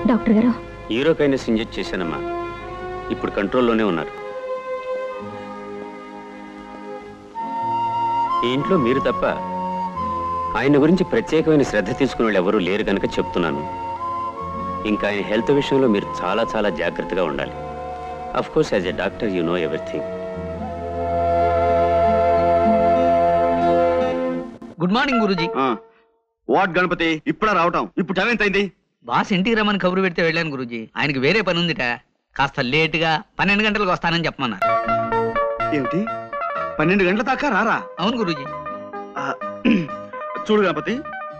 Doctor గారు హీరోకైనస్ inject చేశానమ్మా. ఇప్పుడు కంట్రోల్లోనే ఉన్నారు. ఈ ఇంట్లో మీరు తప్ప ఆయన గురించి ప్రత్యేకమైన శ్రద్ధ తీసుకునే వాళ్ళు ఎవరూ లేరు కనుక చెప్తున్నాను. ఇంకా ఆయన హెల్త్ విషయంలో మీరు చాలా చాలా జాగ్రత్తగా ఉండాలి. Of course as a doctor you know everything. Good morning గురూజీ. వాట్ గణపతి, ఇప్పుడా రావటం? ఇప్పుడు టైం ఎంత అయింది? బాస్ ఇంటికి రమ్మని కబురు పెడితే వెళ్ళాను గురూజీ. ఆయనకి వేరే పని ఉందిట. కాస్త లేటుగా 12 గంటలకు వస్తానని చెప్పమన్నారు. ఏమిటి 12 గంటల దాకా రారా? అవును గురూజీ. చూడు గణపతి,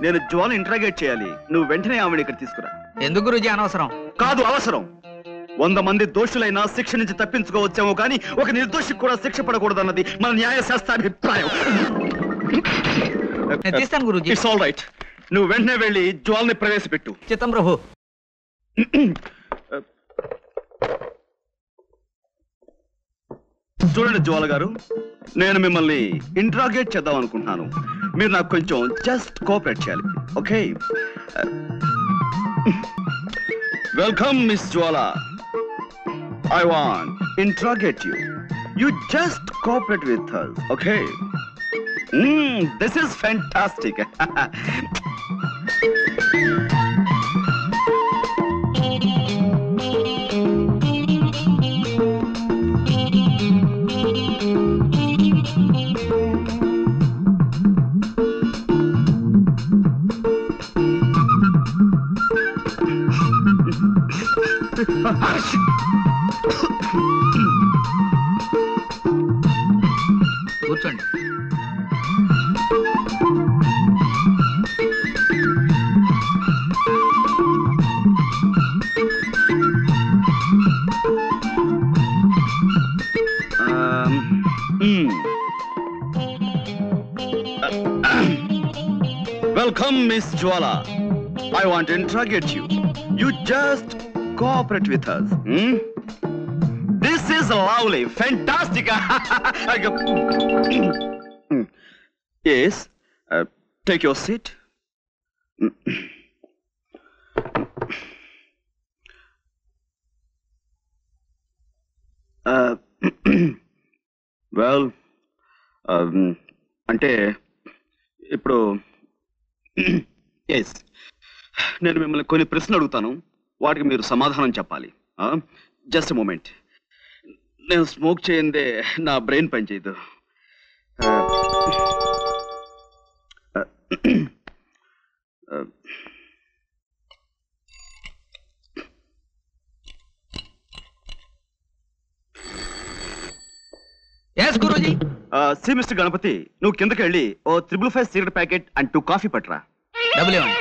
నేను జ్వాల ఇంటరాగేట్ చేయాలి. నువ్వు వెంటనే ఆవిడ ఇక్కడ తీసుకురా. ఎందుకు గురూజీ? అనవసరం. కాదు, అవసరం. 100 మంది దోషులైనా శిక్ష నుంచి తప్పించుకోవచ్చాము, కానీ ఒక నిర్దోషికి కూడా శిక్ష పడకూడదన్నది మన న్యాయశాస్త్రాభిప్రాయం. నేను తీస్తాను గురూజీ. It's all right. నువ్వు వెంటనే వెళ్ళి జ్వాలని ప్రవేశపెట్టు. చిత్తం ప్రభు. చూడండి జ్వాల గారు, నేను మిమ్మల్ని ఇంట్రాగేట్ చేద్దాం అనుకుంటున్నాను. మీరు నాకు కొంచెం జస్ట్ కోఆపరేట్ చేయాలి. Okay? Welcome miss Jwala. I want interrogate you. You just cooperate with us. Okay? This is fantastic. కూర్చోండి. Welcome, Miss Jwala. I want to interrogate you. You just cooperate with us. This is lovely, fantastic. Yes, take your seat. Well, అంటే ఇప్పుడు yes, నేను మిమ్మల్ని కొన్ని ప్రశ్నలు అడుగుతాను, వాటికి మీరు సమాధానం చెప్పాలి. Just moment. నేను స్మోక్ చేయందే నా బ్రెయిన్ పనిచేయదు. సి మిస్టర్ గణపతి, నువ్వు కిందకి వెళ్ళి ఓ 555 సిగరెట్ ప్యాకెట్ అండ్ 2 కాఫీ పట్టురా. డబ్బులు ఇవ్వండి.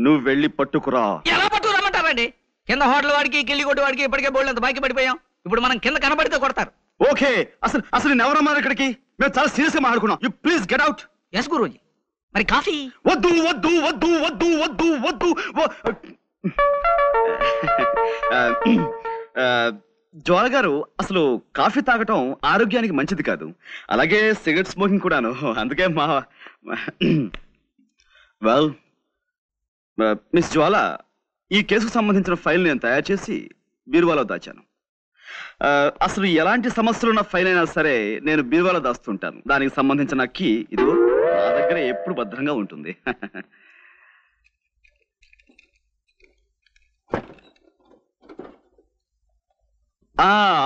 నువ్వు వెళ్ళి పట్టుకురా. ఎలా పట్టుకురమ్మంటారండి? కింద హోటల్ వాడికి, కిల్లి కొట్టు వాడికి ఇప్పటికే బోల్డ్ అంత బాకీ పడిపోయాం. ఇప్పుడు మనం కింద కనబడితే కొడతారు. ఓకే, అసలు నేను ఎవరమ్మా ఇక్కడికి? మేము చాలా సీరియస్ గా మాట్లాడుకున్నాం. You please get out. Yes గురూజీ. మరి కాఫీ? వద్దు వద్దు వద్దు వద్దు వద్దు వద్దు. జ్వాల గారు, అసలు కాఫీ తాగటం ఆరోగ్యానికి మంచిది కాదు. అలాగే సిగరెట్ స్మోకింగ్ కూడాను. అందుకే వెల్ మిస్ జ్వాల, ఈ కేసుకు సంబంధించిన ఫైల్ నేను తయారు చేసి బీరువాలో దాచాను. అసలు ఎలాంటి సమస్యలున్న ఫైల్ అయినా సరే నేను బీరువాలో దాస్తుంటాను. దానికి సంబంధించిన కీ ఇదిగో నా దగ్గర ఎప్పుడు భద్రంగా ఉంటుంది.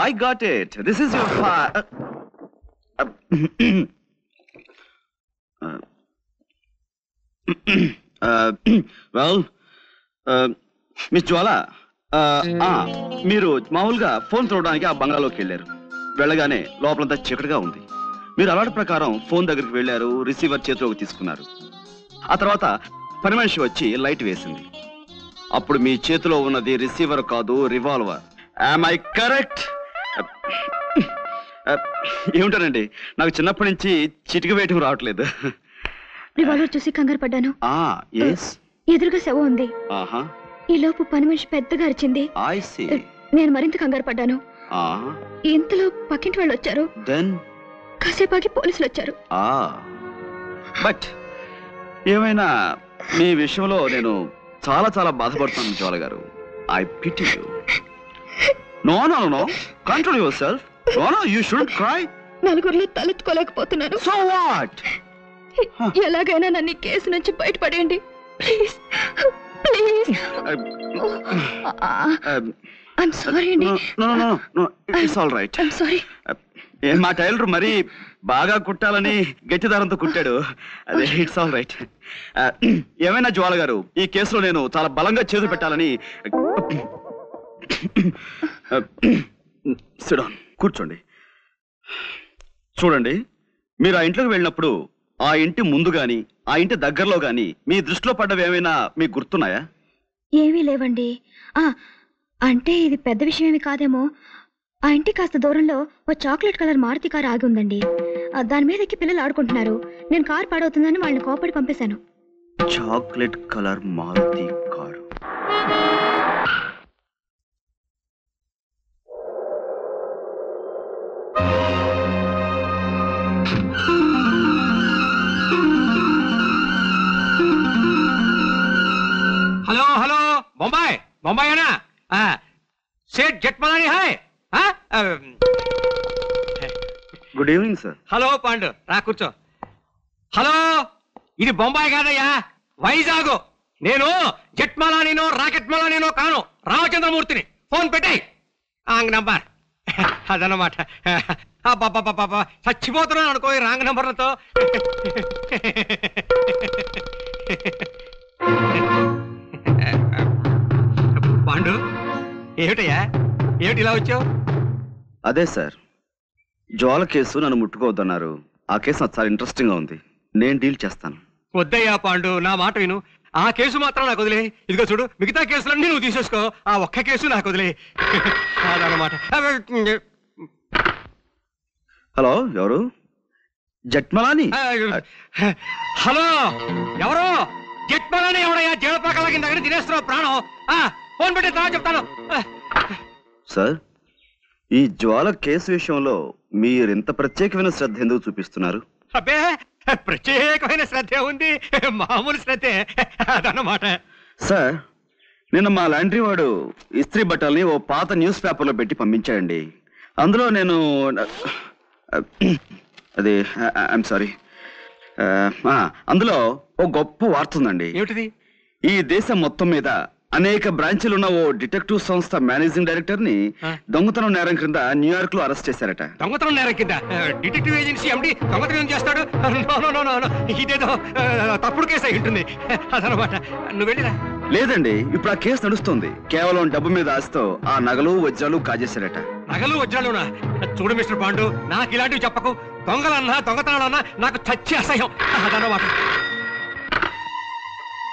I got it. This is your file. Well, Miss Jwala, మీరు మామూలుగా ఫోన్ చూడడానికి ఆ బంగ్లాలోకి వెళ్ళారు. వెళ్ళగానే లోపలంతా చీకటిగా ఉంది. మీరు అలవాటు ప్రకారం ఫోన్ దగ్గరికి వెళ్ళారు, రిసీవర్ చేతిలోకి తీసుకున్నారు. ఆ తర్వాత పని మనిషి వచ్చి లైట్ వేసింది. అప్పుడు మీ చేతిలో ఉన్నది రిసీవర్ కాదు, రివాల్వర్. Am I correct? ఏమిటానండి, నాకు చిన్నప్పటి నుంచి చిటికి వేయటం రావట్లేదు. రివాల్వర్ చూసి కంగారు పడ్డాను. ఎదురుగా శవం ఉంది. ఈ లోపు పని మనిషి పెద్దగా అరిచింది. నేను మరింత కంగారు పడ్డాను. ఇంతలో పక్కింటి వాళ్ళు వచ్చారు. కాసేపాకి పోలీసులు వచ్చారు. బట్ ఏమైనా మీ విషయంలో నేను చాలా చాలా బాధపడుతున్నాను జ్వాల గారు. I pity you. No no no, control yourself. No no, you shouldn't cry. నలుగురిలో తలెత్తుకోలేకపోతున్నాను. So what? ఎలాగైనా నన్ను ఈ కేసు నుంచి బయటపడేయండి ప్లీజ్ ప్లీజ్. ఐమ్ సారీ అండి. No no no, it's all right. I'm sorry. మా టైలర్ మరీ బాగా కుట్టాలని గట్టి దారంతో కుట్టాడు. అదే, ఇట్స్ ఆల్ రైట్. ఏమైనా జ్వాల గారు, ఈ కేసులో నేను చాలా బలంగా చేతులు పెట్టాలని. సిట్ డౌన్, కూర్చోండి. చూడండి, మీరు ఆ ఇంట్లోకి వెళ్ళినప్పుడు ఆ ఇంటి ముందు గాని ఆ ఇంటి దగ్గరలో గాని మీ దృష్టిలో పడ్డవి ఏమైనా మీకు గుర్తున్నాయా? ఏమీ లేవండి. అంటే ఇది పెద్ద విషయం ఏమి కాదేమో. ఆ ఇంటి కాస్త దూరంలో ఓ చాక్లెట్ కలర్ మారుతి కారు ఆగి ఉందండి. దాని మీద ఎక్కి పిల్లలు ఆడుకుంటున్నారు. నేను కారు పాడవుతుందని వాళ్ళని కోపడి పంపేశాను. Chocolate colour Maruti car. Hello hello, Bombay Bombay है ना? सेठ जेठमलानी है? Good evening sir. Hello Pandu, రా కూర్చో. హలో, ఇది బొంబాయి కాదయ్యా, వైజాగ్. నేను జెట్మలానీనో రాకెట్ మలానీనో కాను, రామచంద్రమూర్తిని. ఫోన్ పెట్టాయి రాంగ్ నంబర్. అదనమాట. చచ్చిపోతున్నాను అనుకో ఈ రాంగ్ నంబర్లతో. పాండు, ఏమిటయ్యా, ఏమిటి ఇలా వచ్చావు? అదే సార్, జ్వాల కేసు నన్ను ముట్టుకోవద్దన్నారు. ఆ కేసు నాకు చాలా ఇంట్రెస్టింగ్ గా ఉంది. నేను డీల్ చేస్తాను. వద్దయ్యా పాండు, నా మాట విను. ఆ కేసు మాత్రం నాకు వదిలే. ఇదిగో చూడు, మిగతా కేసులన్నీ నువ్వు తీసేసుకో, ఆ ఒక్క కేసు నాకు వదిలే. అదనమాట. హలో, ఎవరు? జట్మలాని? హలో, ఎవరు? జట్మలాని ఎవడయ్యా? జేడపాకల కింద దగ్గర తినేస్తున్నావు ప్రాణం. ఫోన్ పెట్టి తర్వాత చెప్తాను. సార్, ఈ జ్వాల కేసు విషయంలో మీరు ఎంత ప్రత్యేకమైన శ్రద్ధ ఎందుకు చూపిస్తున్నారు? అబ్బే, ప్రత్యేకమైన శ్రద్ధ ఉంది, మామూలు శ్రద్ధే. అదన్నమాట. సార్, నిన్న మా లాండ్రీ వాడు ఇస్త్రీ బట్టల్ని ఓ పాత న్యూస్ పేపర్లో పెట్టి పంపించాడండి. అందులో నేను అది ఐఎమ్ సారీ, అందులో ఓ గొప్ప వార్త ఉందండి. ఏమిటిది? ఈ దేశం మొత్తం మీద అనేక బ్రాంచీలున్న ఓ డిటెక్టివ్ సంస్థ మేనేజింగ్ డైరెక్టర్ ని దొంగతనం నేరం క్రింద న్యూయార్క్ లో అరెస్ట్ చేశారట. దొంగతనం నేరం కింద డిటెక్టివ్ ఏజెన్సీ ఎండి దొంగతనం చేస్తాడు? ఇదేదో తప్పుడు కేసు అయి ఉంటుంది. అదనమాట. నువ్వు వెళ్ళిరా. లేదండి, ఇప్పుడు ఆ కేసు నడుస్తుంది. కేవలం డబ్బు మీద ఆశతో ఆ నగలు వజ్రాలు కాజేశారట. నగలు వజ్రాలునా? చూడు మిస్టర్ పాండు, నాకు ఇలాంటివి చెప్పకు. దొంగలన్నా దొంగతనాలన్నా నాకు చచ్చి అసహ్యం. అదనమాట.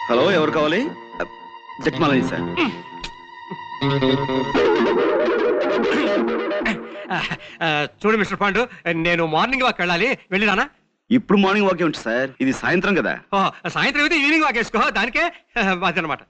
హలో, ఎవరు కావాలి? జట్మలాని సార్. చూడు మిస్టర్ పాండు, నేను మార్నింగ్ వాక్ వెళ్ళాలి, వెళ్ళిరానా? ఇప్పుడు మార్నింగ్ వాక్ ఏమిటి సార్, ఇది సాయంత్రం కదా. సాయంత్రం అయితే ఈవినింగ్ వాక్ వేసుకో, దానికే అదనమాట.